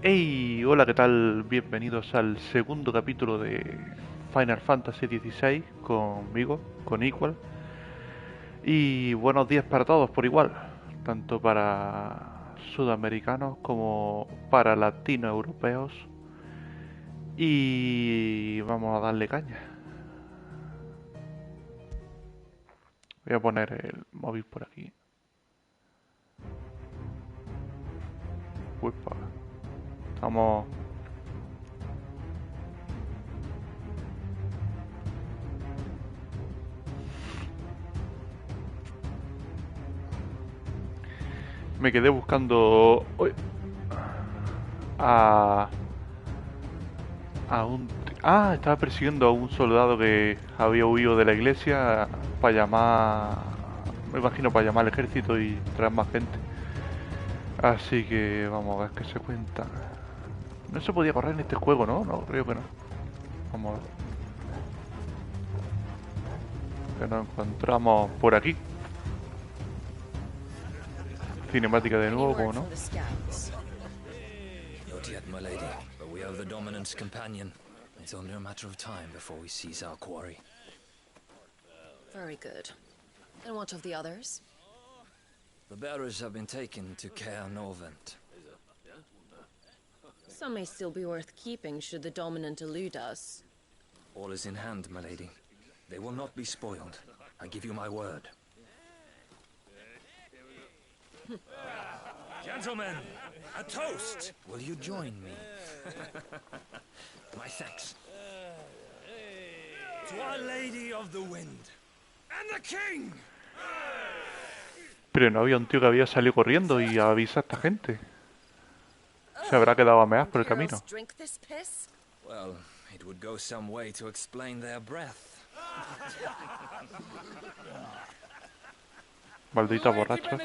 Hey, hola, ¿qué tal? Bienvenidos al segundo capítulo de Final Fantasy XVI conmigo, con Equal. Y buenos días para todos por igual, tanto para sudamericanos como para latinoeuropeos. Y vamos a darle caña. Voy a poner el móvil por aquí. Uepa. Estamos... Me quedé buscando... Uy, a... estaba persiguiendo a un soldado que había huido de la iglesia para llamar... Me imagino para llamar al ejército y traer más gente. Así que vamos a ver qué se cuenta. No se podía correr en este juego, ¿no? No, creo que no. Vamos a ver. Que nos encontramos por aquí. Cinemática de nuevo, como no. Not yet, my lady, but we have the dominant's companion. It's only a matter of time before we seize our quarry. Very good. And what of the others? The bearers have been taken to Caer Norvent. Some may still be worth keeping should the dominant elude us. All is in hand, my lady. They will not be spoiled. I give you my word. Gentlemen, a toast! Will you join me? My thanks. To Our Lady of the Wind. And the King! Pero no había un tío que había salido corriendo y avisa a esta gente. Se habrá quedado a mear por el camino. Imperials drink this piss? Well, it would go some way to explain their breath. Maldita borracha.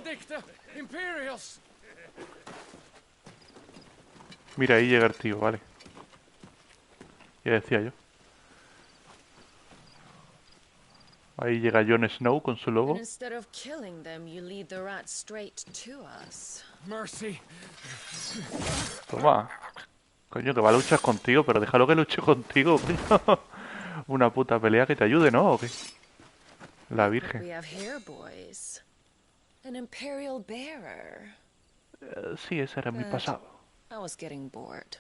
Mira, ahí llega el tío, vale. Ya decía yo. Ahí llega Jon Snow con su lobo. And instead of killing them, you lead the rat straight to us. Mercy. Toma. Coño, que va a luchar contigo, pero déjalo que luche contigo, tío. Una puta pelea que te ayude, ¿no? ¿O qué? La We Virgen. have here, boys. An Imperial bearer. Sí, ese era mi pasado. I was getting bored.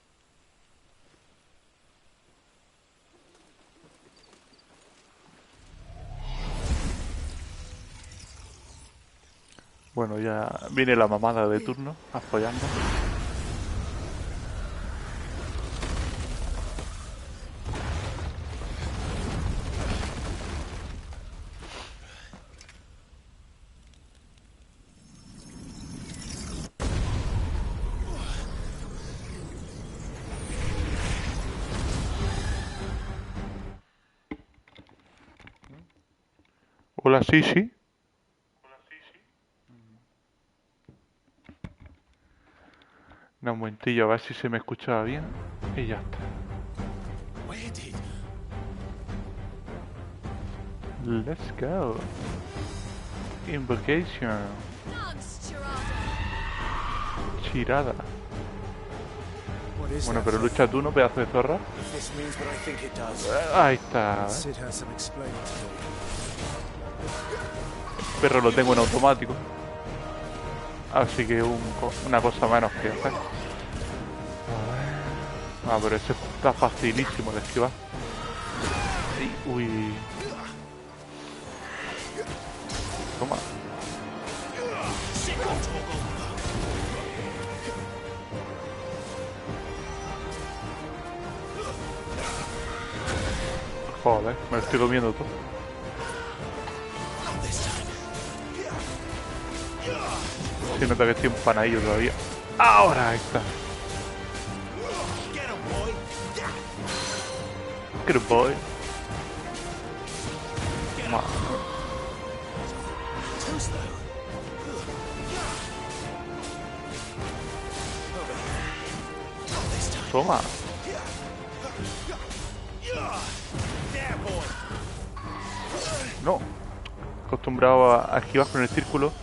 Bueno, ya viene la mamada de turno, apoyando. Hola, sí, sí. Un momentillo, a ver si se me escuchaba bien. Y ya está. Let's go. Invocation. Chirada. What is Bueno, that? pero lucha tú, ¿no, pedazo de zorra? If this means what I think it does, Ahí está. Sid has some explaining to do. Perro lo tengo en automático. Así que una cosa menos que hacer. Ah, pero ese está facilísimo de esquivar. Uy. Toma. Joder, me lo estoy comiendo todo. Se nota que estoy empanadillo todavía. Ahora ahí está. Good boy. Toma. Toma. No. Acostumbrado a esquivar con el círculo.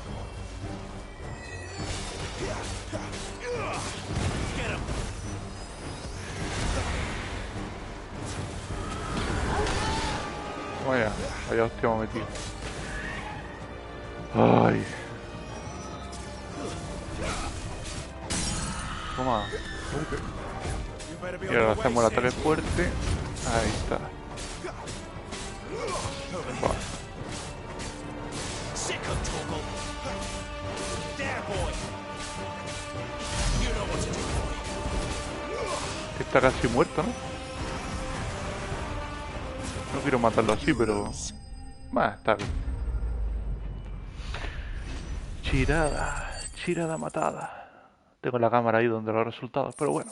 Vaya, vaya hostia me he metido. Ay. Toma. Y ahora hacemos el ataque fuerte. Ahí está. Vale. Está casi muerto, ¿no? No quiero matarlo así, pero... Bah, está bien. Chirada matada. Tengo la cámara ahí donde los resultados, pero bueno,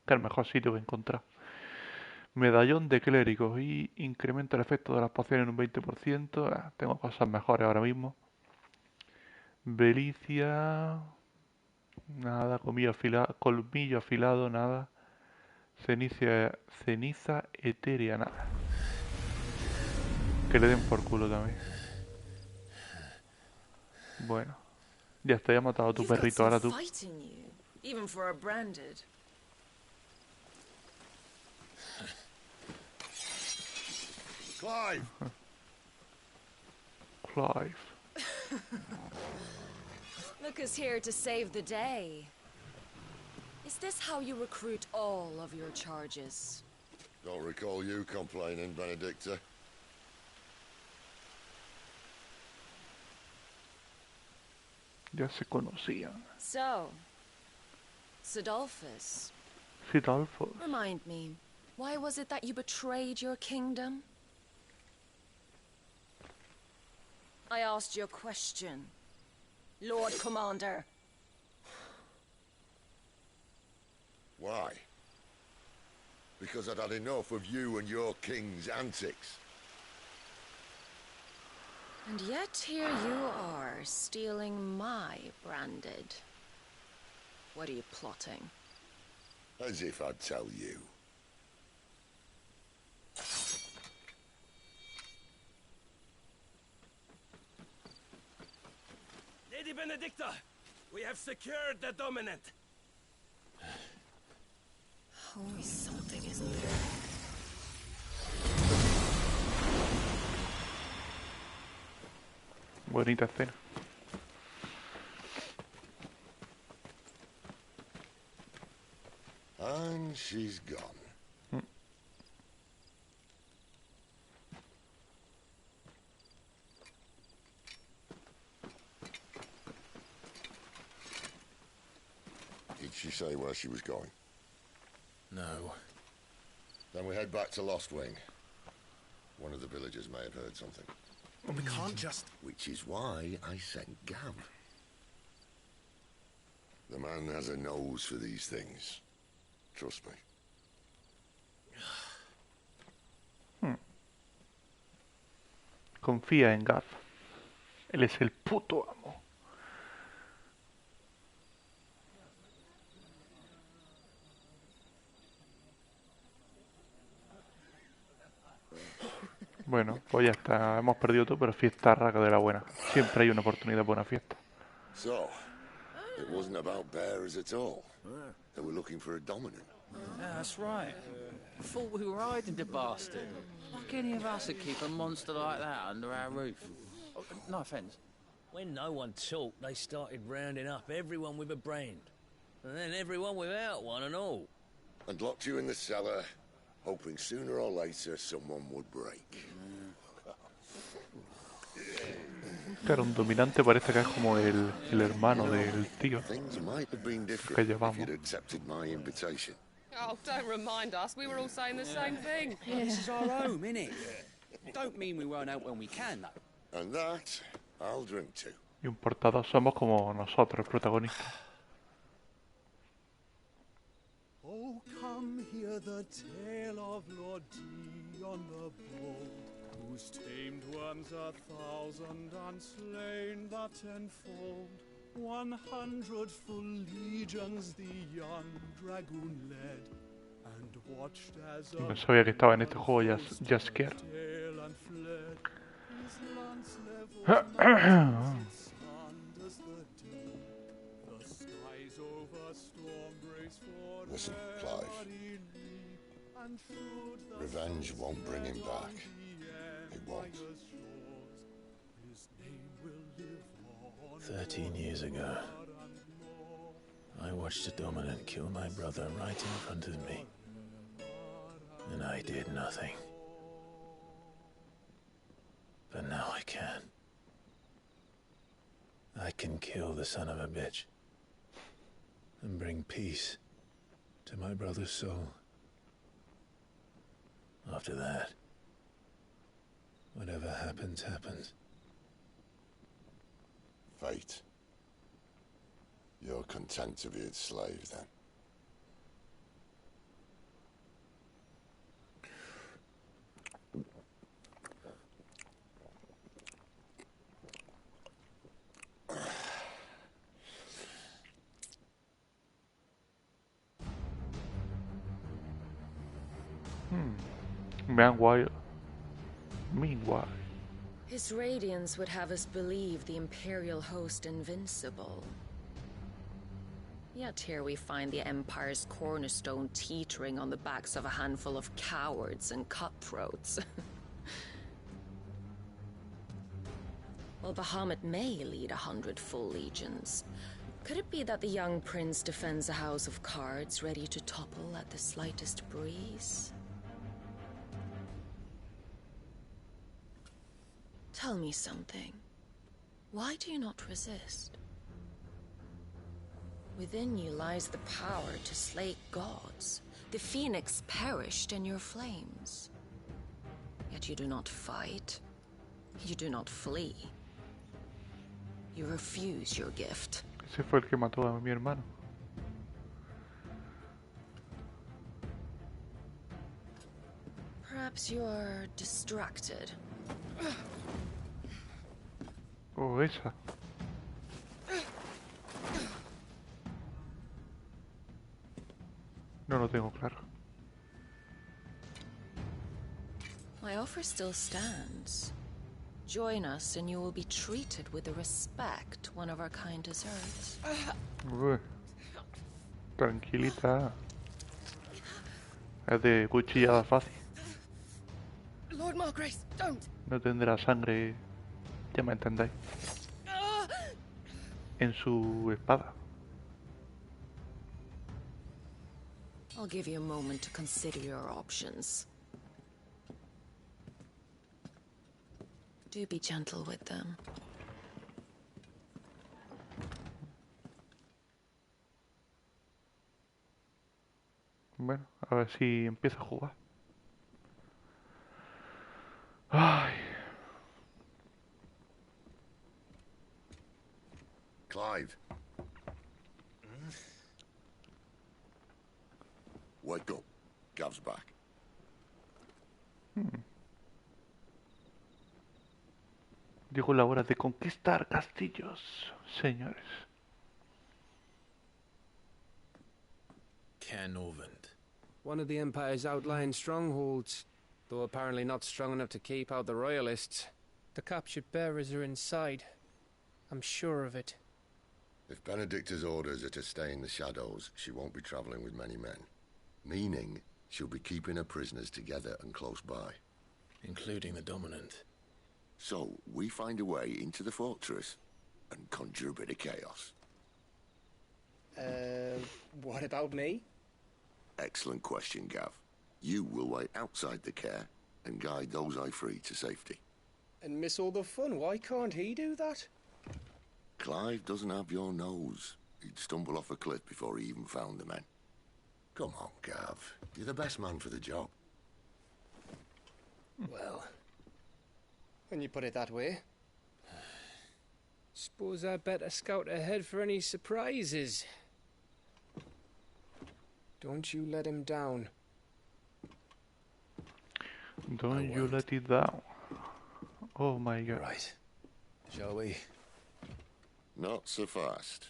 que es el mejor sitio que he encontrado. Medallón de clérigo y incrementa el efecto de las pociones en un 20%. Tengo cosas mejores ahora mismo. Belicia... Nada, colmillo afilado, nada. Ceniza etérea, nada. Que le den por culo también. Bueno. Ya está, ya has matado a tu perrito, ahora tú. Clive! Clive. Look who's here to save the day. Is this how you recruit all of your charges? Don't recall you complaining, Benedicta. Ya se conocían. So, Sidolphus. Sidolphus. Remind me, why was it that you betrayed your kingdom? I asked you a question, Lord Commander. Why? Because I'd had enough of you and your king's antics. And yet here you are, stealing my branded. What are you plotting? As if I'd tell you. Lady Benedicta, we have secured the dominant. Always something, isn't there? Bonita escena. And she's gone. Did she say where she was going? No. Then we head back to Lost Wing. One of the villagers may have heard something. But we can't just... Which is why I sent Gav. The man has a nose for these things. Trust me. Confía en Gav. Él es el puto amo. Bueno, pues ya está. Hemos perdido todo, pero fiesta raca de la buena. Siempre hay una oportunidad para una fiesta. So, it wasn't about bearers at all. They were looking for a dominant. Yeah, that's right. I thought we were hiding the bastard. Like any of us would keep a monster like that under our roof. Oh, no offence. When no one talked, they started rounding up everyone with a brand. And then everyone without one and all. And locked you in the cellar, hoping sooner or later someone would break. Claro, un dominante parece que es como el hermano del tío Things might have been que different if llevamos. you'd accepted my invitation. Oh, don't remind us. We were all saying the same thing. This is our home, innit? Don't mean we won't out when we can, though. And that, I'll drink to. Y un portador somos como nosotros, el protagonista. Oh, come hear the tale of Lord Dion the Bold, whose tamed worms 1,000 and slain the tenfold. 100 full legions the young dragoon led, and watched as No sabía que estaba en este juego Jaskier. Listen, Clive. Revenge won't bring him back. It won't. 13 years ago, I watched a dominant kill my brother right in front of me. And I did nothing. But now I can. I can kill the son of a bitch. And bring peace to my brother's soul. After that, whatever happens, happens. Fate. You're content to be its slave, then? Meanwhile. His radiance would have us believe the Imperial host invincible. Yet here we find the Empire's cornerstone teetering on the backs of a handful of cowards and cutthroats. While Bahamut may lead 100 full legions, could it be that the young prince defends a house of cards ready to topple at the slightest breeze? Tell me something. Why do you not resist? Within you lies the power to slay gods. The phoenix perished in your flames. Yet you do not fight. You do not flee. You refuse your gift. Ese fue el que mató a mi hermano. Perhaps you're distracted. Oh, esa. No lo tengo claro. My offer still stands. Join us and you will be treated with the respect one of our kind deserves. Uy. Tranquilita. Es de cuchillada fácil. Lord Margrace, don't! No tendrá sangre, ya me entendéis, en su espada. I'll give you a moment to consider your options. Do be gentle with them. Bueno, a ver si empieza a jugar. Ay. Clive. Wake up. Gav's back. Llegó la hora de conquistar castillos, señores. Canovant. One of the Empire's outlying strongholds, though apparently not strong enough to keep out the Royalists. The captured bearers are inside. I'm sure of it. If Benedicta's orders are to stay in the shadows, she won't be traveling with many men. Meaning, she'll be keeping her prisoners together and close by. Including the dominant. So, we find a way into the fortress and conjure a bit of chaos. What about me? Excellent question, Gav. You will wait outside the care and guide those I free to safety. And miss all the fun. Why can't he do that? Clive doesn't have your nose. He'd stumble off a cliff before he even found the men. Come on, Gav. You're the best man for the job. Well, when you put it that way. Suppose I'd better scout ahead for any surprises. Don't you let him down. Don't you let it down. Oh my god. Right. Shall we? Not so fast.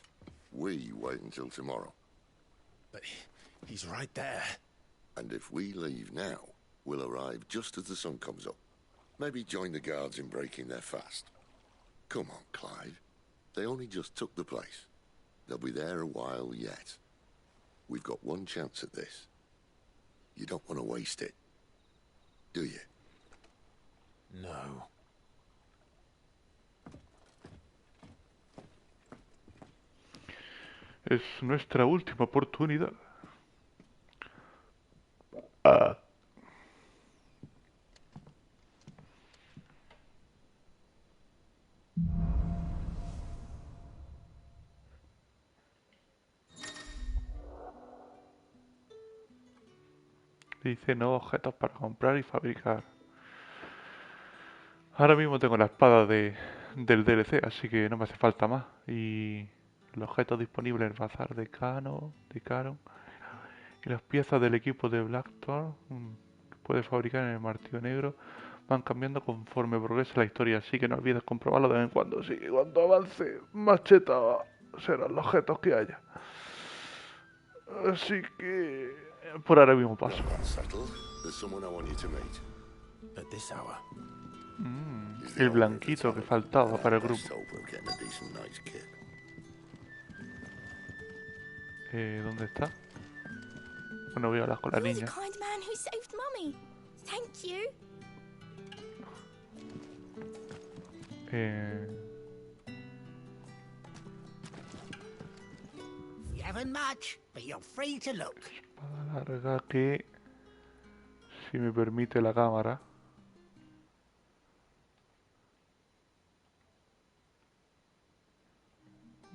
We wait until tomorrow. But he's right there. And if we leave now, we'll arrive just as the sun comes up. Maybe join the guards in breaking their fast. Come on, Clive. They only just took the place. They'll be there a while yet. We've got one chance at this. You don't want to waste it, do you? No. Es nuestra última oportunidad. Dice no objetos para comprar y fabricar. Ahora mismo tengo la espada del DLC, así que no me hace falta más. Y los objetos disponibles en el bazar de Caron. Y las piezas del equipo de Blackthorn que puedes fabricar en el martillo negro van cambiando conforme progresa la historia, así que no olvides comprobarlo de vez en cuando. Sí, cuando avance, más cheta serán los objetos que haya. Así que por ahora mismo paso. El blanquito que faltaba para el grupo. ¿Dónde está? Bueno, voy a hablar con la niña. Espada larga que, si me permite la cámara.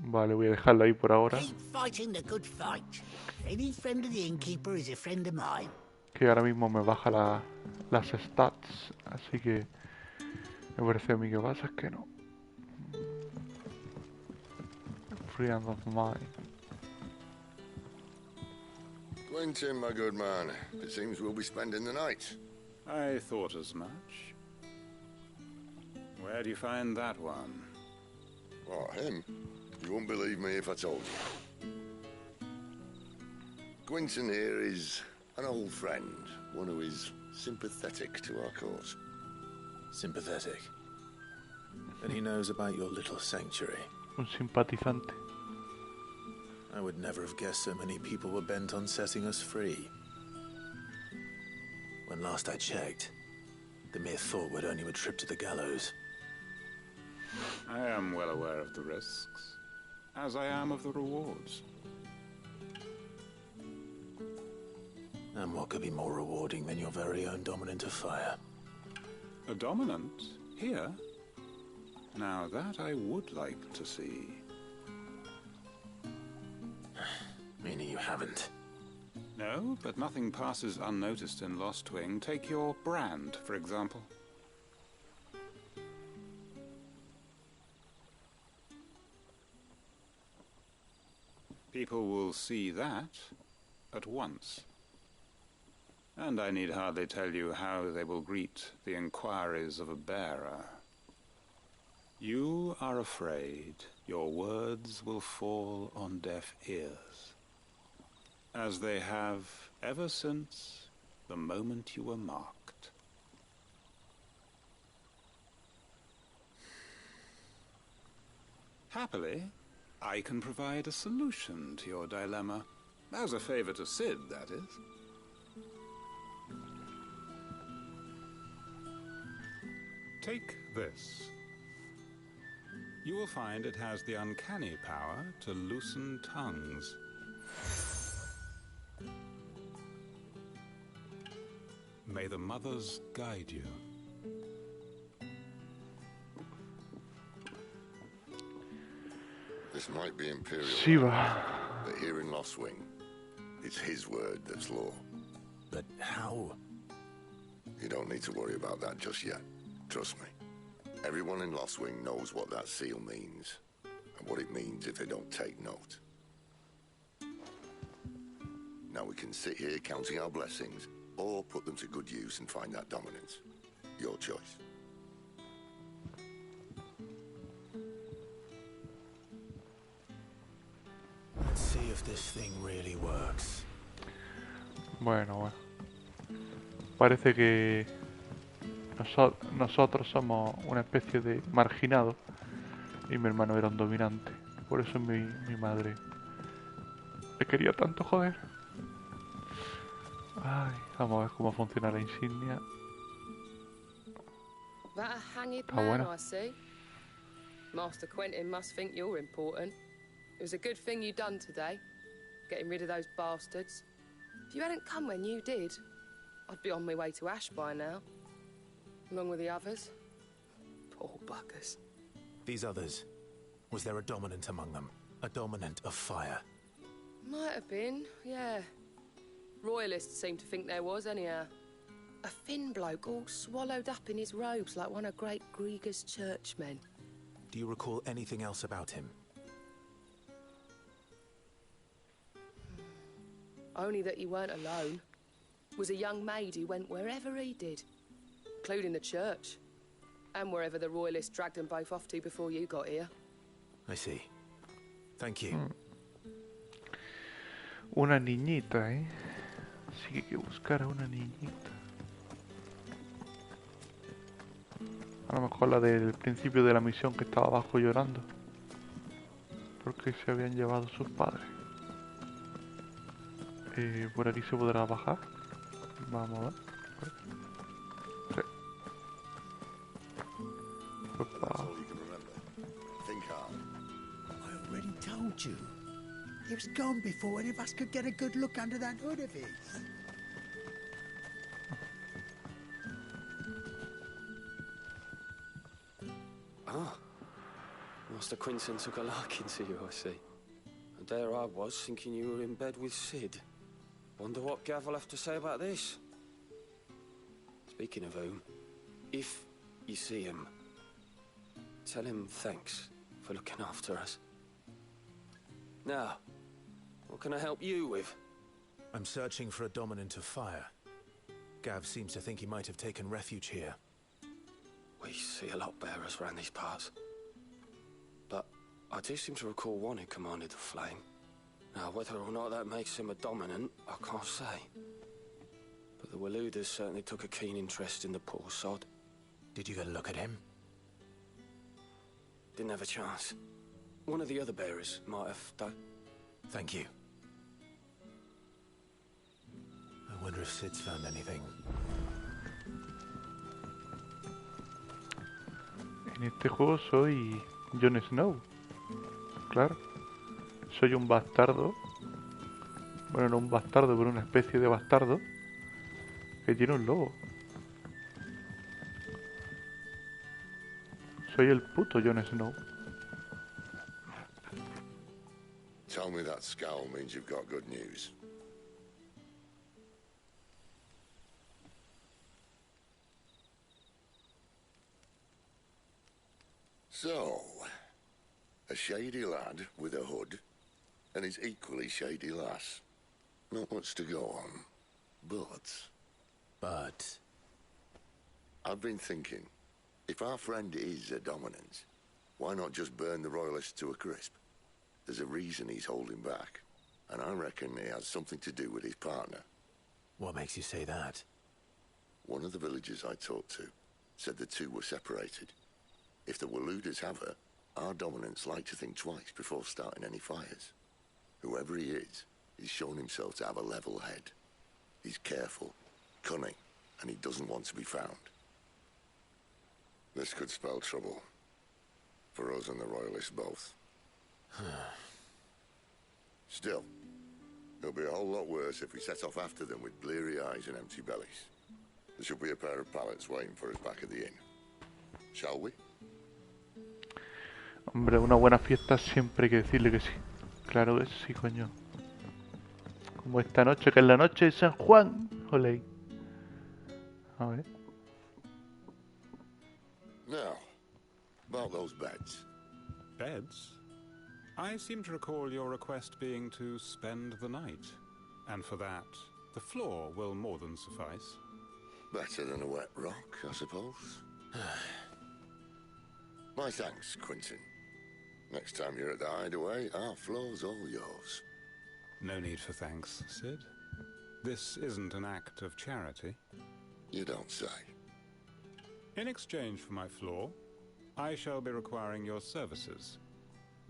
Vale, voy a dejarla ahí por ahora. Que ahora mismo me baja las stats, así que me parece a mí que pasa es que no. Friend of mine. Quentin, my good man, it seems we'll be spending the night. I thought as much. Where do you find that one? What, him? You won't believe me if I told you. Quentin here is an old friend, one who is sympathetic to our cause. Sympathetic? And he knows about your little sanctuary. Un simpatizante. I would never have guessed so many people were bent on setting us free. When last I checked, the mere thought would earn you a trip to the gallows. I am well aware of the risks, as I am of the rewards. And what could be more rewarding than your very own dominant of fire? A dominant? Here? Now that I would like to see. Meaning you haven't? No, but nothing passes unnoticed in Lost Wing. Take your brand, for example. People will see that at once. And I need hardly tell you how they will greet the inquiries of a bearer. You are afraid your words will fall on deaf ears, as they have ever since the moment you were marked. Happily, I can provide a solution to your dilemma. As a favor to Sid, that is. Take this. You will find it has the uncanny power to loosen tongues. May the mothers guide you. This might be Imperial, Shiva. but here in Lost Wing, it's his word that's law. But how? You don't need to worry about that just yet. Trust me. Everyone in Lost Wing knows what that seal means, and what it means if they don't take note. Now we can sit here counting our blessings, or put them to good use and find that dominance. Your choice. Let's see if this thing really works. Bueno. Parece que nosotros somos una especie de marginados y mi hermano era un dominante. Por eso mi madre le quería tanto, joder. Ay, vamos a ver cómo funciona la insignia. That a hanged Está man, buena. I see. Master Quentin must think you're important. It was a good thing you done today, getting rid of those bastards. If you hadn't come when you did, I'd be on my way to Ash by now, along with the others. Poor buggers. These others, was there a dominant among them? A dominant of fire? Might have been, yeah. Royalists seem to think there was, anyhow. A thin bloke all swallowed up in his robes like one of Great Grieger's churchmen. Do you recall anything else about him? Only that he weren't alone. Was a young maid who went wherever he did, including the church, and wherever the Royalists dragged them both off to before you got here. I see. Thank you. Una niñita, ¿eh? Así que hay que buscar a una niñita. A lo mejor la del principio de la misión que estaba abajo llorando. Porque se habían llevado sus padres. Por aquí se podrá bajar. Vamos a ver. Sí. Pues That's all you can remember. Think hard. I already told you. He was gone before any of us could get a good look under that hood of his. Ah. Master Quentin took a liking to you, I see. And there I was, thinking you were in bed with Sid. Wonder what Gav will have to say about this. Speaking of whom, if you see him, tell him thanks for looking after us. Now, what can I help you with? I'm searching for a dominant of fire. Gav seems to think he might have taken refuge here. We see a lot bearers around these parts. But I do seem to recall one who commanded the flame. Now, whether or not that makes him a dominant, I can't say. But the Waluders certainly took a keen interest in the poor sod. Did you get a look at him? Didn't have a chance. One of the other bearers might have done. Thank you. I wonder if Sid's found anything. En este juego soy Jon Snow. Claro. Soy un bastardo. Bueno, no un bastardo, pero una especie de bastardo. Que tiene un lobo. Soy el puto Jon Snow. Tell me that scowl means you've got good news. So, a shady lad with a hood, and his equally shady lass. Not much to go on, but... I've been thinking, if our friend is a dominant, why not just burn the Royalists to a crisp? There's a reason he's holding back, and I reckon he has something to do with his partner. What makes you say that? One of the villagers I talked to said the two were separated. If the Waluders have her, our dominants like to think twice before starting any fires. Whoever he is, he's shown himself to have a level head. He's careful, cunning, and he doesn't want to be found. This could spell trouble. For us and the Royalists both. Still, it'll be a whole lot worse if we set off after them with bleary eyes and empty bellies. There should be a pair of pallets waiting for us back at the inn. Shall we? Hombre, una buena fiesta siempre hay que decirle que sí. Claro que sí, coño. Como esta noche, que es la noche de San Juan. Olé. A ver. Now, about those beds. Beds? I seem to recall your request being to spend the night. And for that, the floor will more than suffice. Better than a wet rock, I suppose. My thanks, Quentin. Next time you're at the hideaway, our floor's all yours. No need for thanks, Sid. This isn't an act of charity. You don't say. In exchange for my floor, I shall be requiring your services.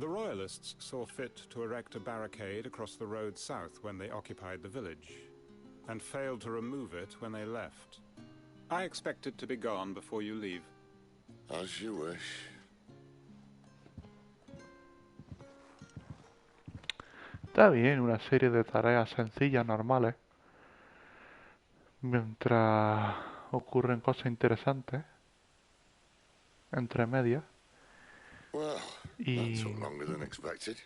The Royalists saw fit to erect a barricade across the road south when they occupied the village, and failed to remove it when they left. I expect it to be gone before you leave. As you wish. Está bien, una serie de tareas sencillas, normales. Mientras ocurren cosas interesantes. Entre medias. Well, that Y... took longer than expected.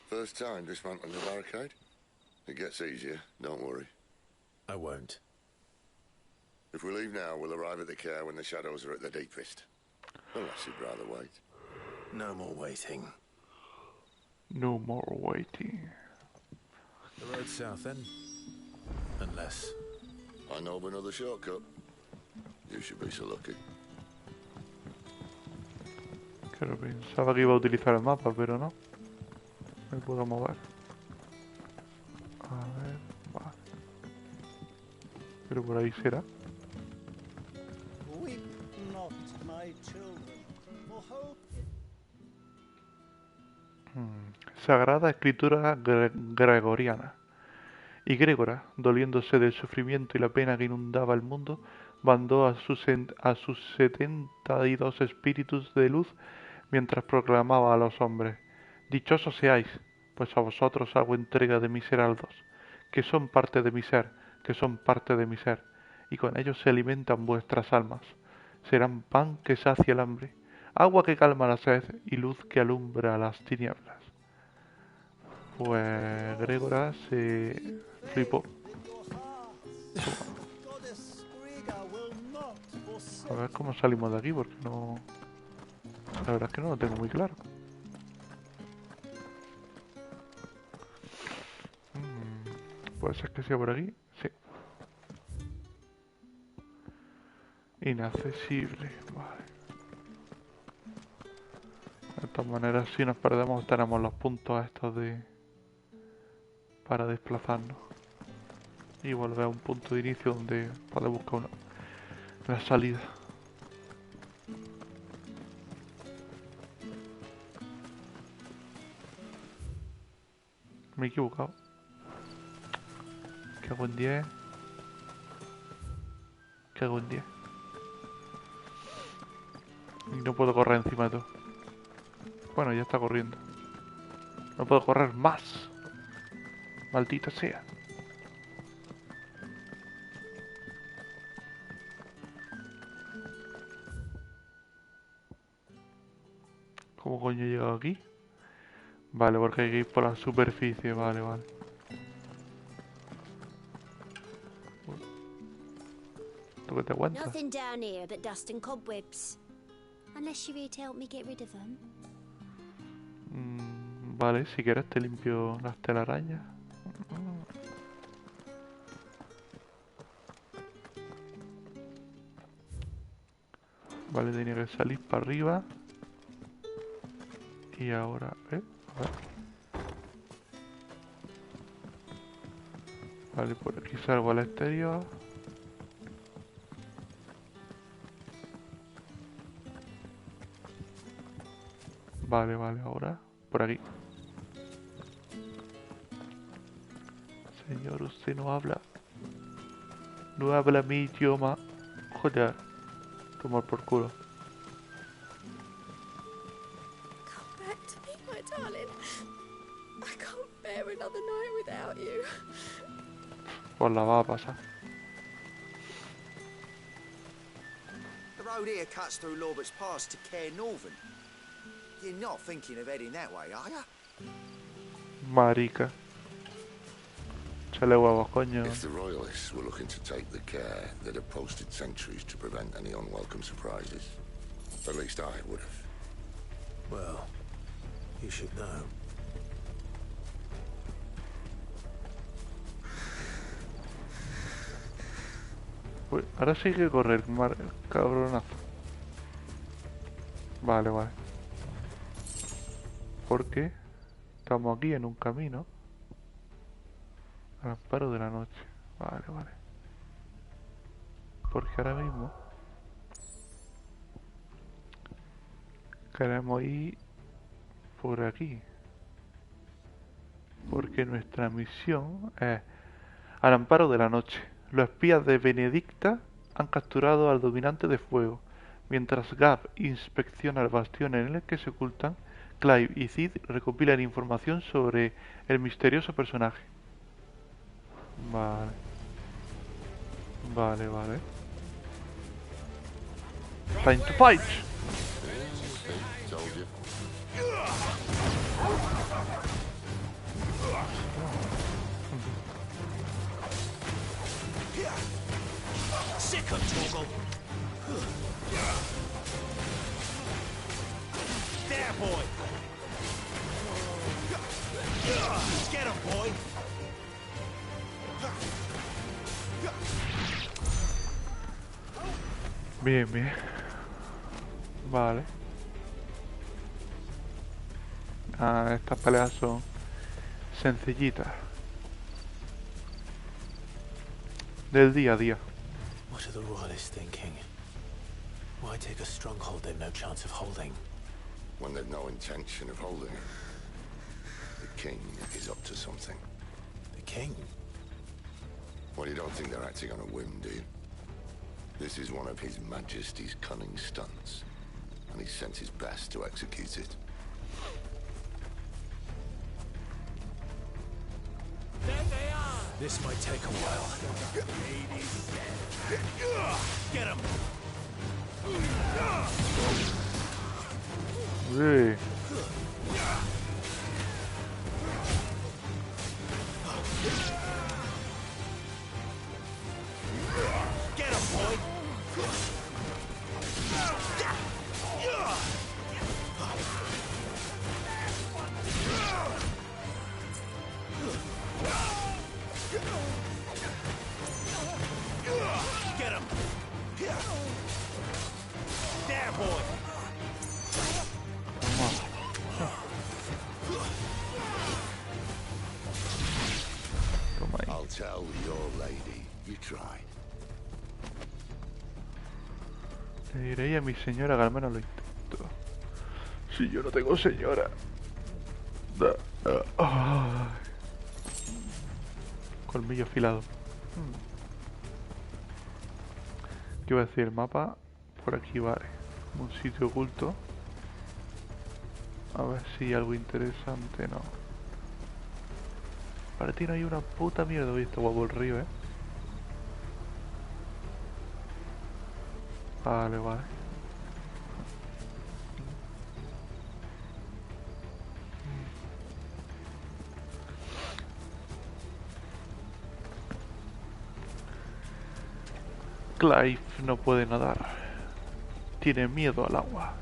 First time dismantling the barricade? It gets easier, don't worry. I won't. If we leave now, we'll arrive at the care when the shadows are at their deepest. Unless you'd rather wait. No more waiting. No more waiting. The road south then? Unless... I know of another shortcut. You should be so lucky. Claro, pensaba que iba a utilizar el mapa, pero no. Me puedo mover. A ver, vale. Pero por ahí será. Weep not, my children, for hope Sagrada Escritura Gregoriana. Y Grégora, doliéndose del sufrimiento y la pena que inundaba el mundo, mandó a sus 72 espíritus de luz mientras proclamaba a los hombres: dichosos seáis, pues a vosotros hago entrega de mis heraldos, que son parte de mi ser, que son parte de mi ser, y con ellos se alimentan vuestras almas. Serán pan que sacia el hambre, agua que calma la sed y luz que alumbra las tinieblas. Pues Grégora se flipó. A ver cómo salimos de aquí, porque no... La verdad es que no lo tengo muy claro. Puede ser que sea por aquí. Sí. Inaccesible. Vale. De todas maneras, si nos perdemos, tenemos los puntos estos de... para desplazarnos. Y volver a un punto de inicio donde poder buscar una salida. Me he equivocado. Cago en 10. Cago en 10. Y no puedo correr encima de todo. Bueno, ya está corriendo. No puedo correr más. Maldita sea. ¿Cómo coño he llegado aquí? Vale, porque hay que ir por la superficie. Vale, vale. ¿Tú qué te aguantas? Nothing down here but dust and cobwebs. Unless you're here to help me get rid of them. Vale, si quieres te limpio las telarañas. Vale, tenía que salir para arriba. Y ahora, a ver. Vale, por aquí salgo al exterior. Vale, vale, ahora por aquí. Señor, usted no habla. No habla mi idioma. Joder. Tomar por culo. Come back to me, my darling. I can't bear another night without you. Pues la va a pasar. The road here cuts through Lorbert's Pass to Care Northern. You're not thinking of heading that way, are you? Marica. Chale huevos, coño. If the Royalists were looking to take the care, they'd have posted sentries to prevent any unwelcome surprises. At least I would have. Well, you should know. Uy, ahora sí hay que correr, cabronazo. Vale, vale. Porque estamos aquí en un camino al amparo de la noche. Vale, vale. Porque ahora mismo queremos ir por aquí. Porque nuestra misión es al amparo de la noche. Los espías de Benedicta han capturado al dominante de fuego, Mientras Gab inspecciona el bastión en el que se ocultan, Clive y Cid recopilan información sobre el misterioso personaje. Vale. Vale, vale. Time to fight. Sick of Toggle. There, boy. Get him, boy. Bien, bien. Vale. Ah, estas peleas son sencillitas. Del día a día. What are the royalists thinking? Why take a stronghold they've no chance of holding? When they've no intention of holding it. The king is up to something. The king? Well, you don't think they're acting on a whim, do you? This is one of His Majesty's cunning stunts, and he's sent his best to execute it. There they are. This might take a while. Get him. Sí. Get him, boy. Get him. There, boy. I'll tell your lady. You try. Le diré a mi señora que al menos lo intento. Si yo no tengo señora. Colmillo afilado. ¿Qué iba a decir? El mapa por aquí, vale. Un sitio oculto. A ver si hay algo interesante, no. Para ti no hay una puta mierda. Oye, está guapo el río, Vale, vale. Clive no puede nadar. Tiene miedo al agua.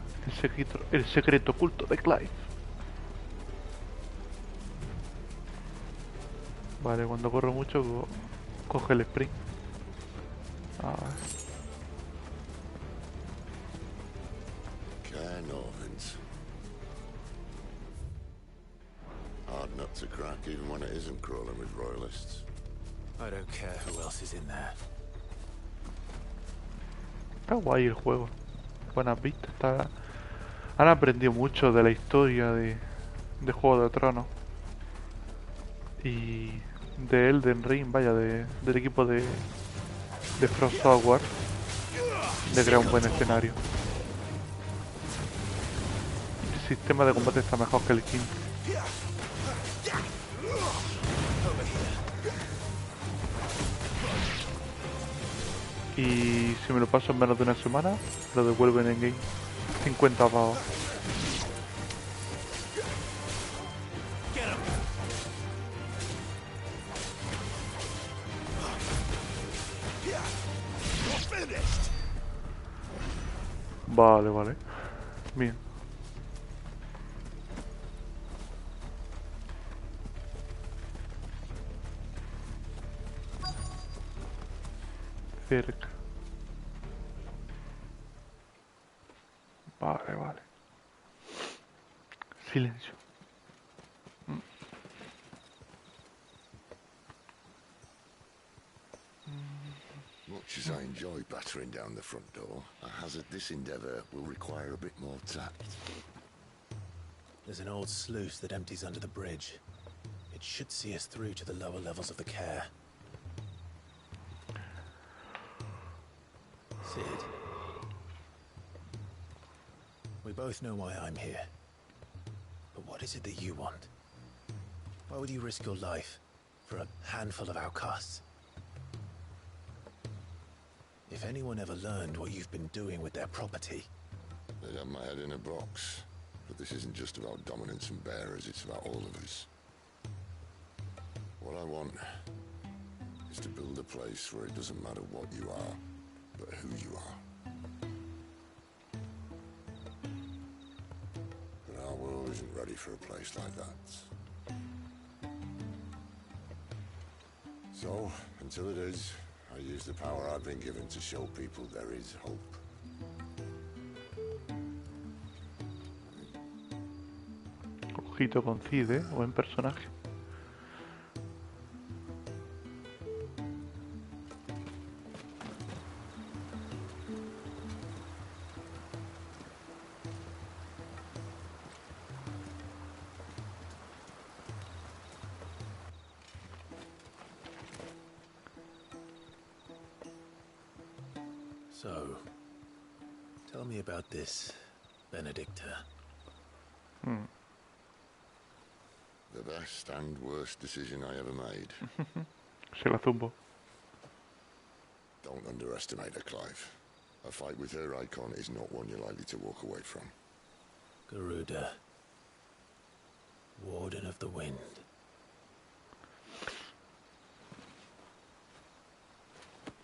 El secreto oculto de Clive. Vale, cuando corro mucho coge el sprint. A ver. Cairnorvins. Hard nut to crack even when it isn't crawling with royalists. I don't care who else is in there. Está guay el juego. Buenas vistas. Han aprendido mucho de la historia de Juego de Tronos. Y de Elden Ring, vaya, del equipo de From Software. De crear un buen escenario. El sistema de combate está mejor que el 15. Y si me lo paso en menos de una semana, lo devuelven en game. 50 pavos. Vale, vale. Bien. Cerca. Vale, vale. Silencio. Much as I enjoy battering down the front door, I hazard this endeavour will require a bit more tact. There's an old sluice that empties under the bridge. It should see us through to the lower levels of the care. Sid, We both know why I'm here. But what is it that you want? Why would you risk your life for a handful of outcasts? If anyone ever learned what you've been doing with their property... They have my head in a box. But this isn't just about dominance and bearers, it's about all of us. What I want is to build a place where it doesn't matter what you are, but who you are. But our world isn't ready for a place like that. So, until it is, I use the power I've been given to show people there is hope. Ojito coincide, buen personaje. So, tell me about this Benedicta. The best and worst decision I ever made. Se la zumbo. Don't underestimate her, Clive. A fight with her icon is not one you're likely to walk away from. Garuda, Warden of the Wind.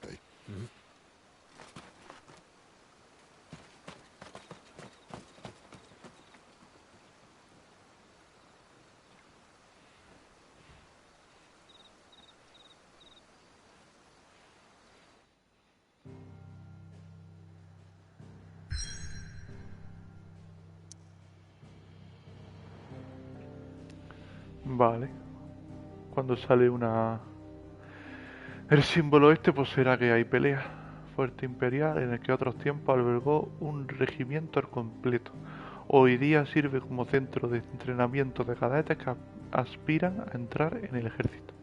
Hey. Vale. Cuando sale el símbolo este, pues será que hay pelea. Fuerte imperial en el que otros tiempos albergó un regimiento al completo. Hoy día sirve como centro de entrenamiento de cadetes que aspiran a entrar en el ejército.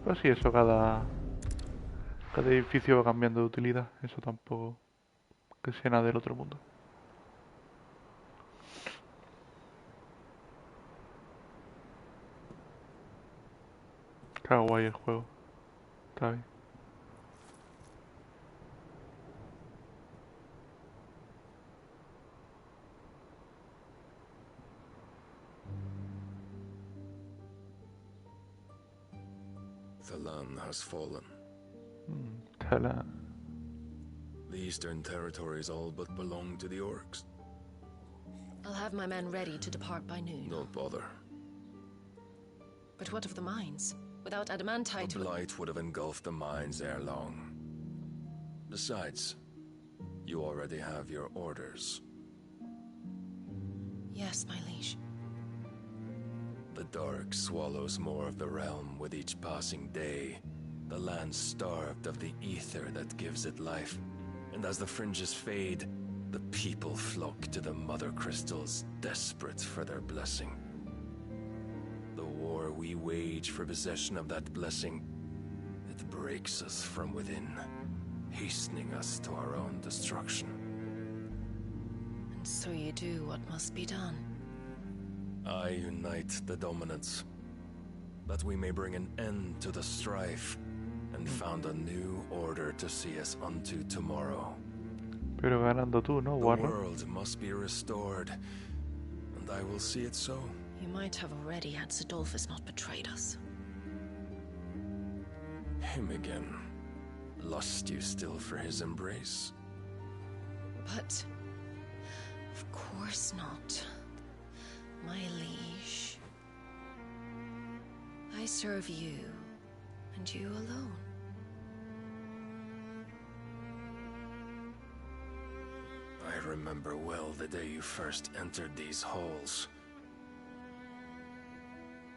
Pues sí, eso cada edificio va cambiando de utilidad. Eso tampoco que sea nada del otro mundo. Está guay el juego. Está bien. The land has fallen. Tela. The eastern territories all but belong to the orcs. I'll have my men ready to depart by noon. Don't bother. But what of the mines? Without adamantite... The blight would have engulfed the mines ere long. Besides, you already have your orders. Yes, my liege. The dark swallows more of the realm with each passing day. The land starved of the ether that gives it life. And as the fringes fade, the people flock to the mother crystals, desperate for their blessing. The war we wage for possession of that blessing, it breaks us from within, hastening us to our own destruction. And so you do what must be done. I unite the dominants, that we may bring an end to the strife, and found a new order to see us unto tomorrow. Pero ganando tú, ¿no, Warren? The world must be restored, and I will see it so. You might have already had Sidolphus not betrayed us. Him again. Lust you still for his embrace? But... of course not. My liege. I serve you, and you alone. I remember well the day you first entered these halls.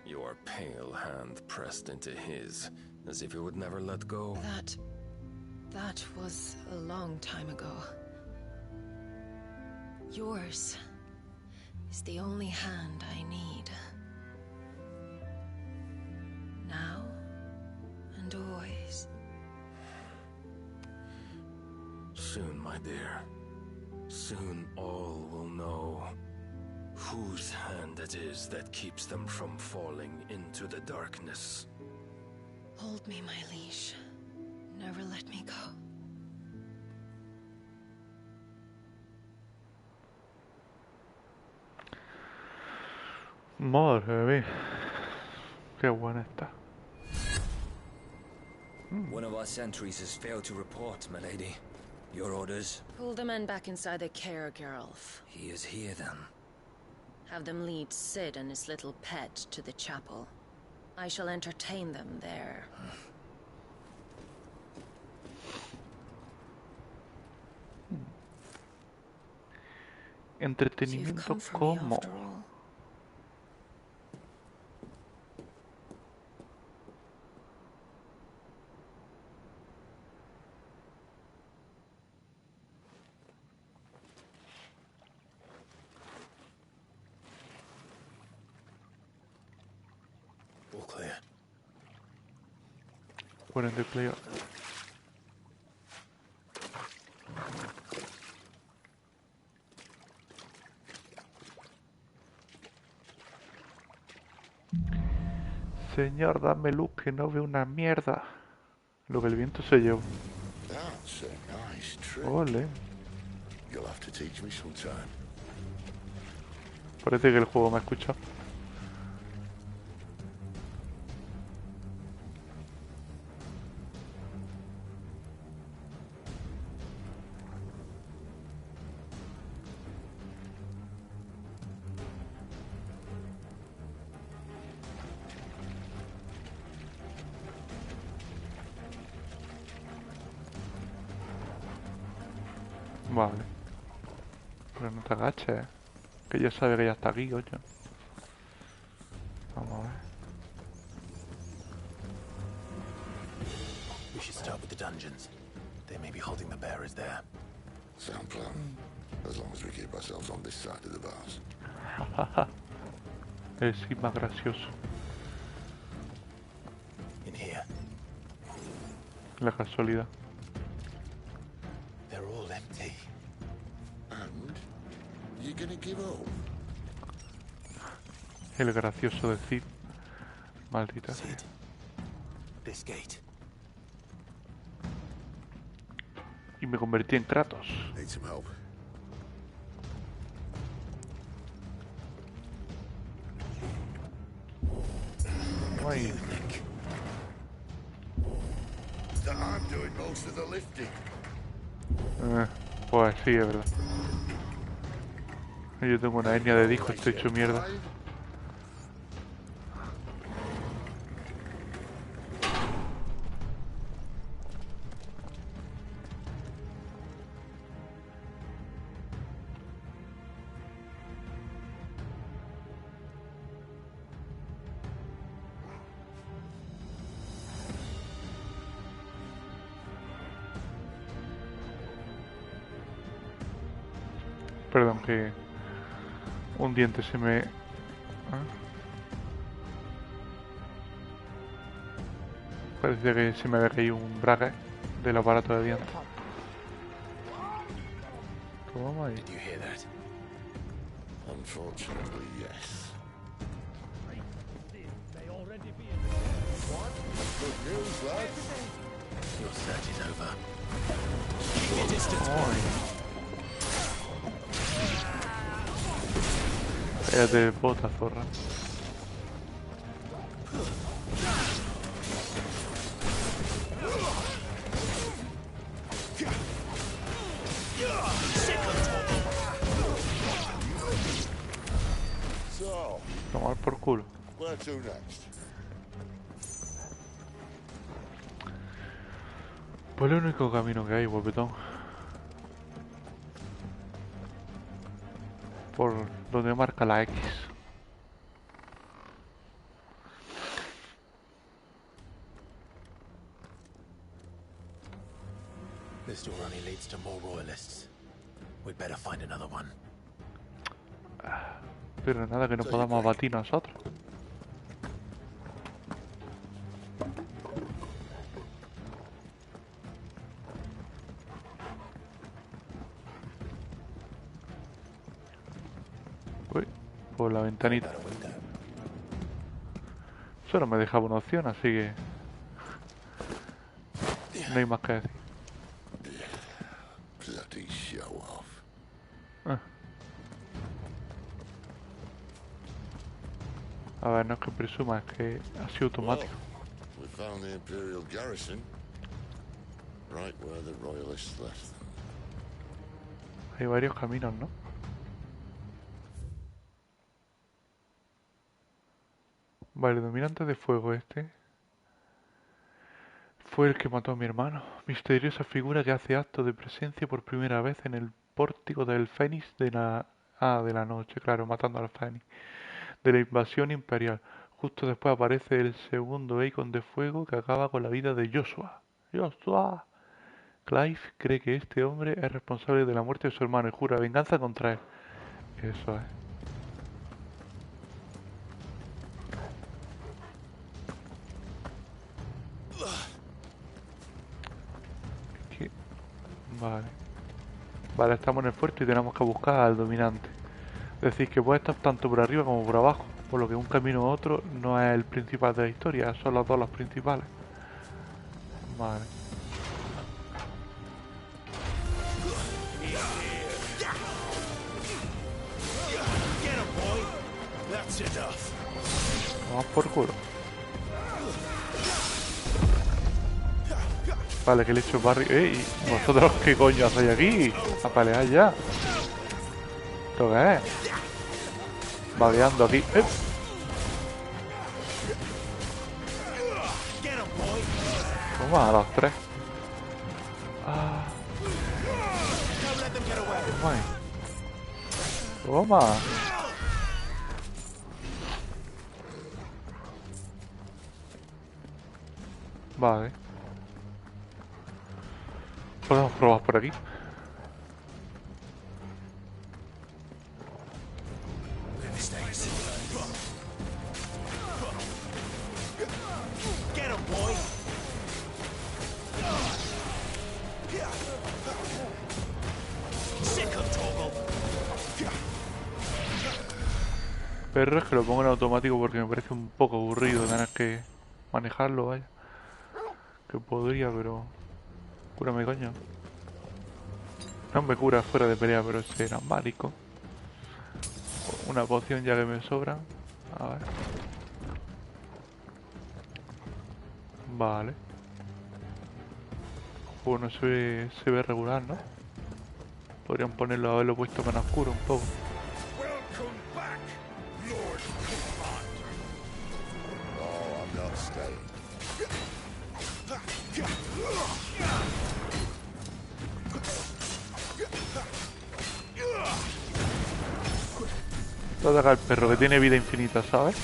Your pale hand pressed into his, as if it would never let go. That was a long time ago. Yours is the only hand I need. Now and always. Soon, my dear. Soon all will know whose hand it is that keeps them from falling into the darkness. Hold me, my liege. Never let me go. Madre mía. Qué buena está. One of our sentries has failed to report, milady. Your orders? Pull the men back inside the care, Geralf. He is here, then. Have them lead Sid and his little pet to the chapel. I shall entertain them there. Entretenimiento como. All clear. Pueden deplegar. Señor, dame luz que no veo una mierda. Lo que el viento se llevó. That's a nice trick. Ole. You'll have to teach me sometime. Parece que el juego me ha escuchado. Vale. Pero no te agaches, que ya sabe que ya está aquí, coño. Vamos a ver. We should start with the dungeons. They may be holding the bearers there. Sound plan. As long as we keep ourselves on this side of the bars. Es sí más gracioso. In here. La casualidad. They're all empty. And you're gonna give up? El gracioso de Cid. Maldita sea. This gate. Y me convertí en Kratos. Need some help. Ay. That I'm doing most of the lifting. Pues sí, es verdad. Yo tengo una hernia de disco, estoy hecho mierda. Perdón, que un diente se me... Parecía que se me había caído un bracket del aparato de dientes. ¿Cómo vamos ahí? Did you hear that? Unfortunately, yes. Good news, lads. Your search is over. Keep your distance. Cállate, bota, zorra. So, Tomar por culo. where to next? Pues el único camino que hay, guapetón. Por donde marca la X. This door only leads to more royalists. We'd better find another one. Pero nada que no podamos abatir nosotros. por la ventanita. Solo me dejaba una opción, así que no hay más que decir. Bloody show off. A ver, no es que presuma, es que ha sido automático. We found the Imperial garrison right where the Royalists left them. Hay varios caminos, ¿no? Vale, el dominante de fuego este fue el que mató a mi hermano. Misteriosa figura que hace acto de presencia por primera vez en el pórtico del Fénix de la noche, claro, matando al Fénix. De la invasión imperial. Justo después aparece el segundo Icon de fuego que acaba con la vida de Joshua. ¡Joshua! Clive cree que este hombre es responsable de la muerte de su hermano y jura venganza contra él. Eso es. Vale. Vale, estamos en el fuerte y tenemos que buscar al dominante. Es decir, que puede estar tanto por arriba como por abajo. Por lo que un camino u otro no es el principal de la historia, son los dos los principales. Vale. Vamos por culo. Vale, que le he hecho barrio. ¡Ey! ¿Vosotros qué coño hacéis aquí? A pelear ya. ¿Esto qué es? Vagueando aquí. Toma, a los tres. Toma. Toma. Vale. Podemos probar por aquí. Pero es que lo pongo en automático porque me parece un poco aburrido tener que manejarlo, vaya. Que podría, pero... Cúrame, coño. No me cura fuera de pelea, pero será mágico. Una poción ya que me sobra. A ver. Vale. El juego no se ve regular, ¿no? Podrían ponerlo, haberlo puesto más oscuro un poco. Voy a atacar al perro que tiene vida infinita, ¿sabes?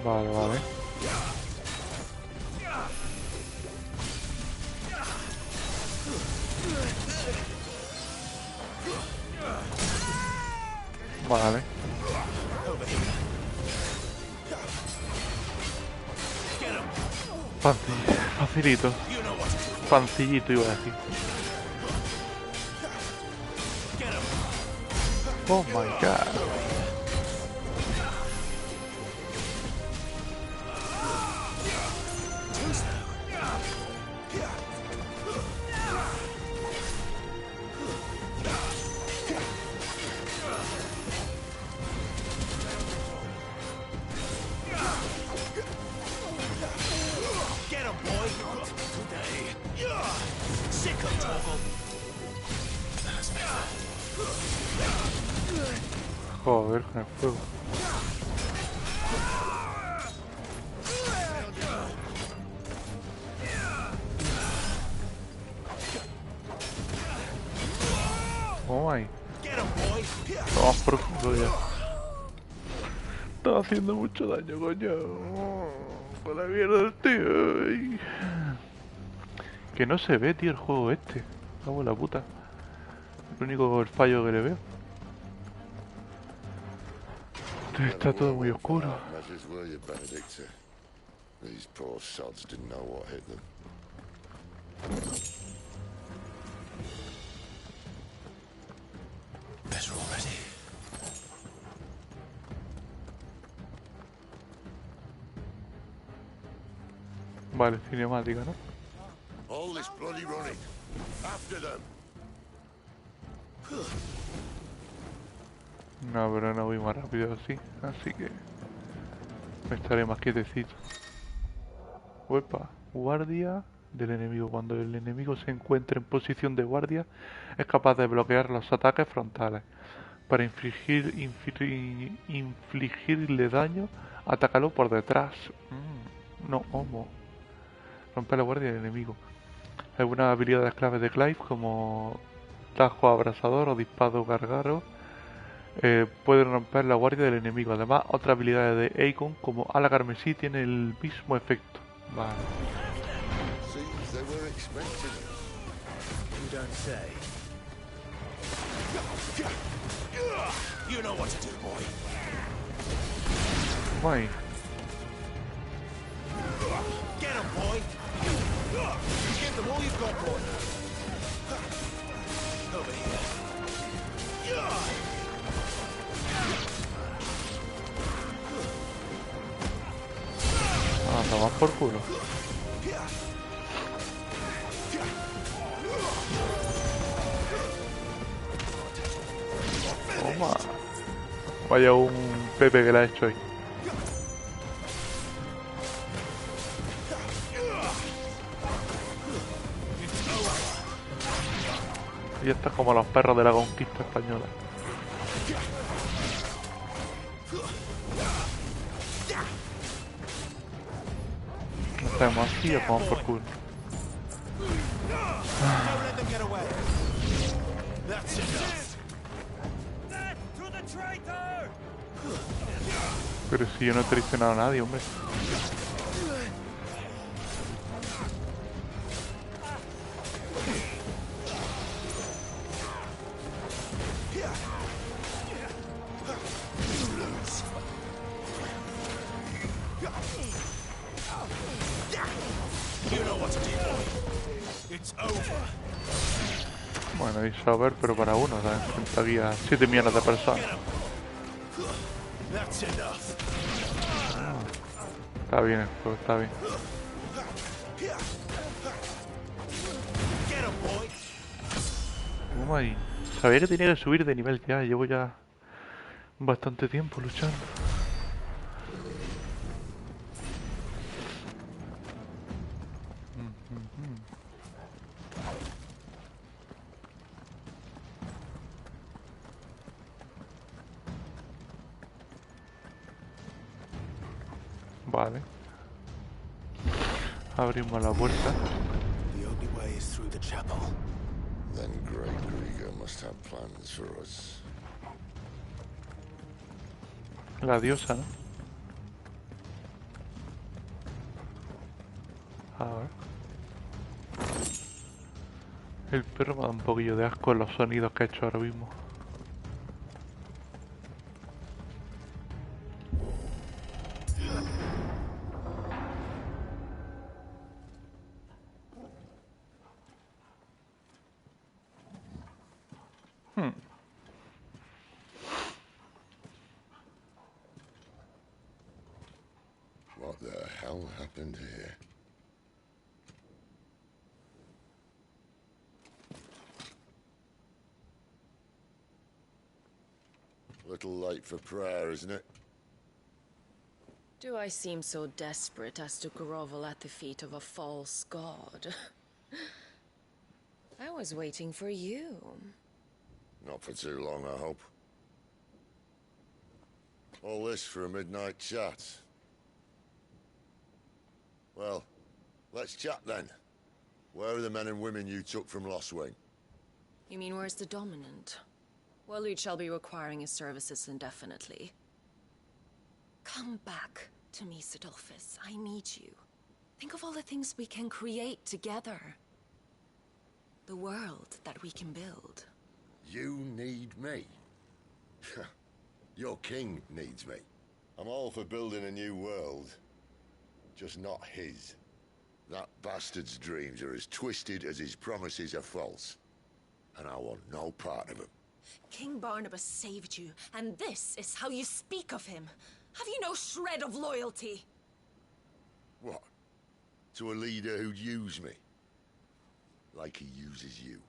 Vale, vale. Vale. Facilito. Pancillito iba a decir. Oh my god. Joder, con el fuego. Oh my. Toma por culo ya. Está haciendo mucho daño, coño. Por la mierda del tío. Ay. Que no se ve, tío, el juego este. Cago en la puta. Lo único el fallo que le veo. Está todo muy oscuro. These poor sods didn't know what hit them. Better already. Vale, cinemática, ¿no? All this bloody running. After them. No, pero no voy más rápido así que me estaré más quietecito. Uepa, guardia del enemigo. Cuando el enemigo se encuentre en posición de guardia, es capaz de bloquear los ataques frontales. Para infligirle daño, atácalo por detrás. No, homo. Romper la guardia del enemigo. Algunas habilidades claves de Clive, como tajo abrasador o disparo gargaro, pueden romper la guardia del enemigo. Además, otras habilidades de Aegon, como ala carmesí, tienen el mismo efecto. Vale. You don't say. You know what to do, boy. Guay. Get him, boy. Give them all you've got, boy. Over here. Ah, tomar por culo. Toma. Vaya un Pepe que la ha hecho ahí. Y esto es como los perros de la conquista española. Hacemos así o vamos por culo. Pero si yo no he traicionado a nadie, hombre. Bueno, y saber, pero para uno, ¿sabes? Frente aquí a 7 millones de personas. Está bien el juego, está bien. Toma ahí. Sabía que tenía que subir de nivel ya, llevo ya bastante tiempo luchando. Vale. Abrimos la puerta. The only way is through the chapel. Then Great Grieger must have plans for us. La diosa, ¿no? A ver. El perro me da un poquillo de asco en los sonidos que ha hecho ahora mismo. What the hell happened here? Little late for prayer, isn't it? Do I seem so desperate as to grovel at the feet of a false god? I was waiting for you. Not for too long, I hope. All this for a midnight chat. Well, let's chat then. Where are the men and women you took from Lost Wing? You mean where's the dominant? Well, you shall be requiring his services indefinitely. Come back to me, Sidolphus. I need you. Think of all the things we can create together. The world that we can build. You need me? Your king needs me. I'm all for building a new world. Just not his. That bastard's dreams are as twisted as his promises are false. And I want no part of them. King Barnabas saved you, and this is how you speak of him. Have you no shred of loyalty? What? To a leader who'd use me? Like he uses you.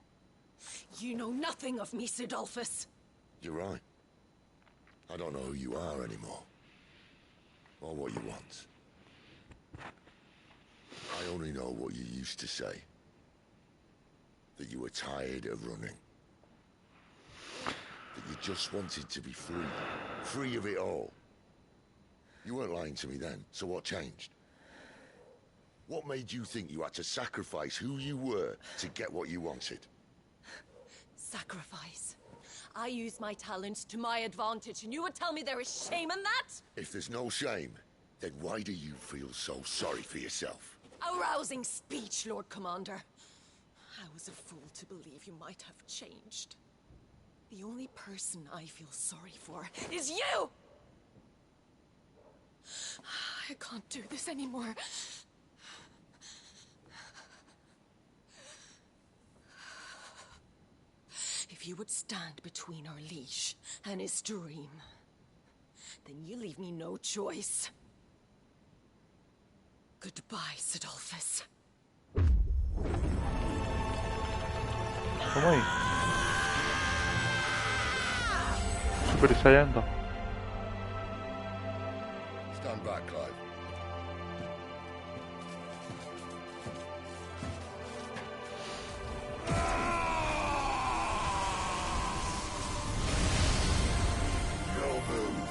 You know nothing of me, Sidolphus. You're right. I don't know who you are anymore. Or what you want. I only know what you used to say. That you were tired of running. That you just wanted to be free. Free of it all. You weren't lying to me then, so what changed? What made you think you had to sacrifice who you were to get what you wanted? Sacrifice. I use my talents to my advantage, and you would tell me there is shame in that? If there's no shame, then why do you feel so sorry for yourself? A rousing speech, Lord Commander. I was a fool to believe you might have changed. The only person I feel sorry for is you! I can't do this anymore. If you would stand between our liege and his dream, then you leave me no choice. Goodbye, Sidolphus. Toma ahí. Super ensayando. Stand back, Clive. No move.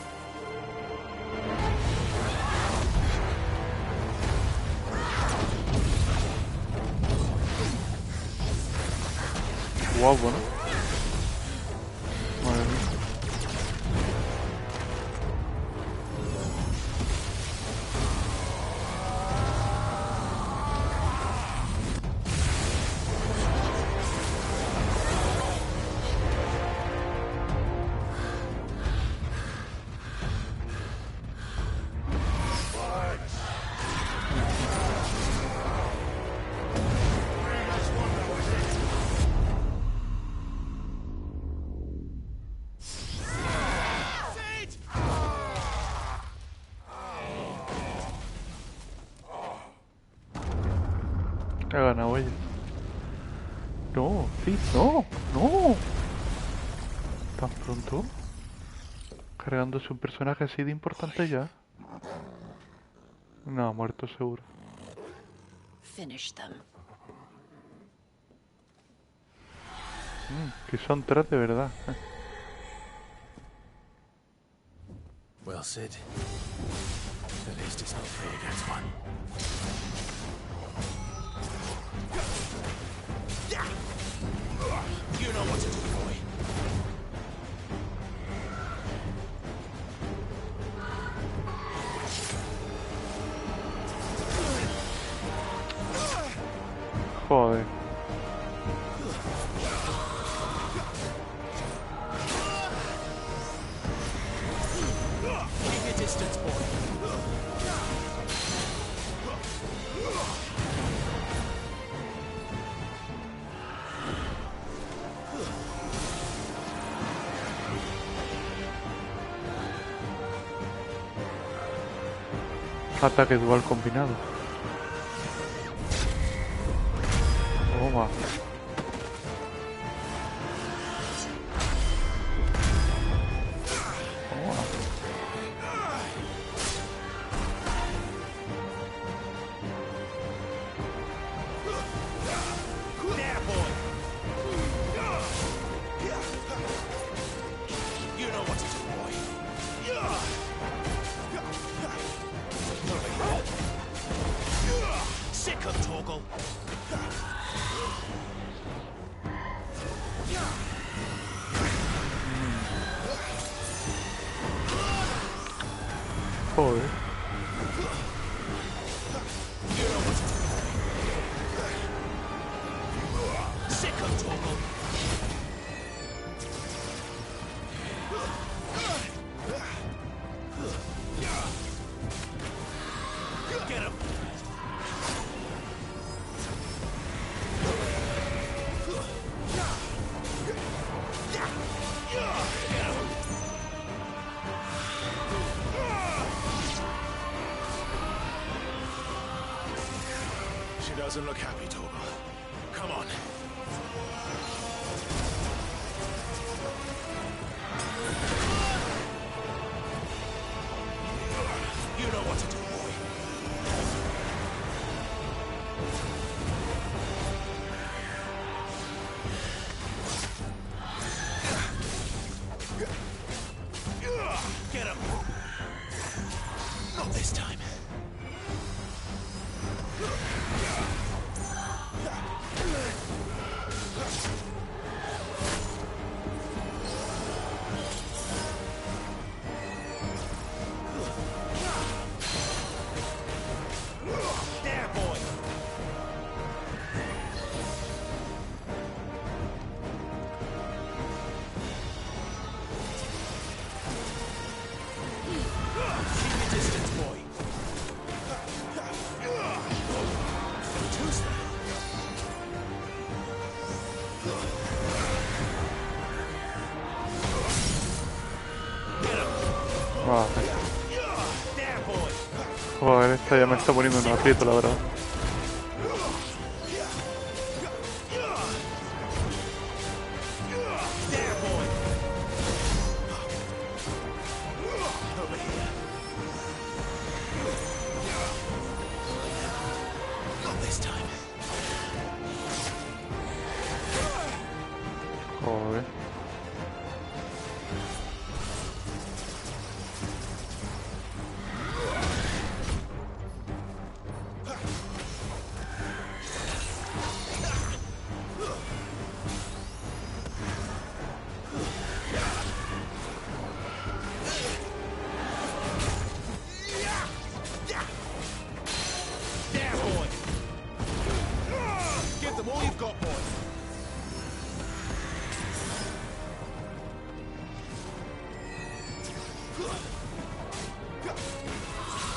Guapo, ¿no? Madre mía. Ha ganado ella. No, sí, no, no. ¿Tan pronto? Cargándose un personaje así de importante ya. No, muerto seguro. Finish them. Que son tres de verdad. Well, Sid. At least it's not 3 against 1. You know what to do, boy. Joder. Keep your distance, boy. Ataque dual combinado. Toma. Toma. There, boy. You know what to do, boy. Sick of Torgal. Doesn't look happy, tuvo. Come on. You know what to do, boy. Get him. Not this time. There, boy. Keep your distance, boy. Tuesday. Vale. There, boy. Joder, esta ya me está poniendo en aprieto, la verdad. There, boy. Over here. Not this time. Joder. There, boy. Give them all you've got, boy.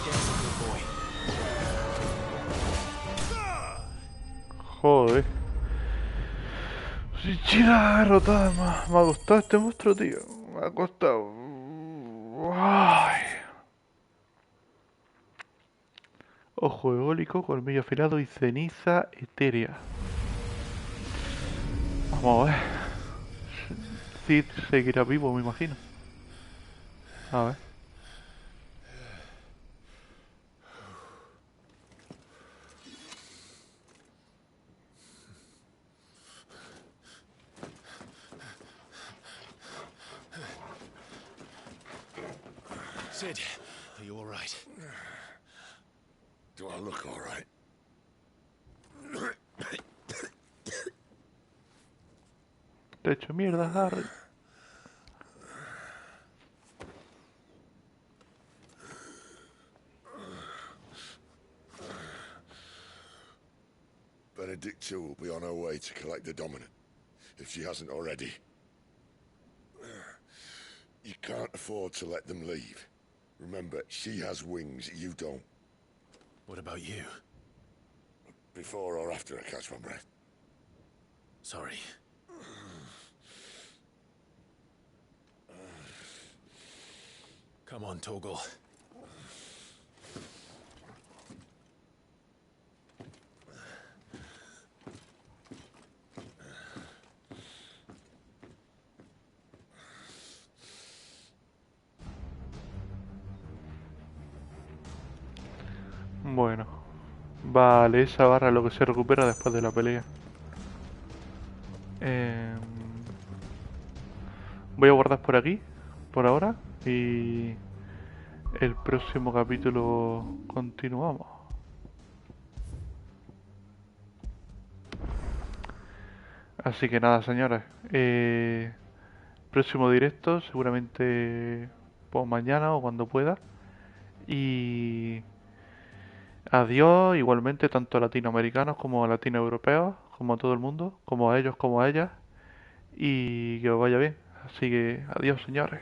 There's a good boy. Joder. Si chila derrotada, me ha costado este monstruo, tío. Me ha costado. Ay. Ojo eólico, colmillo afilado y ceniza etérea. Vamos a ver. Cid seguirá vivo, me imagino. A ver. Sid, are you all right? Do I look all right? Te he hecho mierda, Harry. Benedicta will be on her way to collect the dominant, if she hasn't already. You can't afford to let them leave. Remember, she has wings, you don't. What about you? Before or after I catch my breath? Sorry. Come on, Toggle. Bueno. Vale, esa barra es lo que se recupera después de la pelea. Voy a guardar por aquí, por ahora, y el próximo capítulo continuamos. Así que nada, señores. Próximo directo, seguramente por mañana o cuando pueda. Y adiós, igualmente, tanto a latinoamericanos como a latinoeuropeos, como a todo el mundo, como a ellos, como a ellas. Y que os vaya bien. Así que adiós, señores.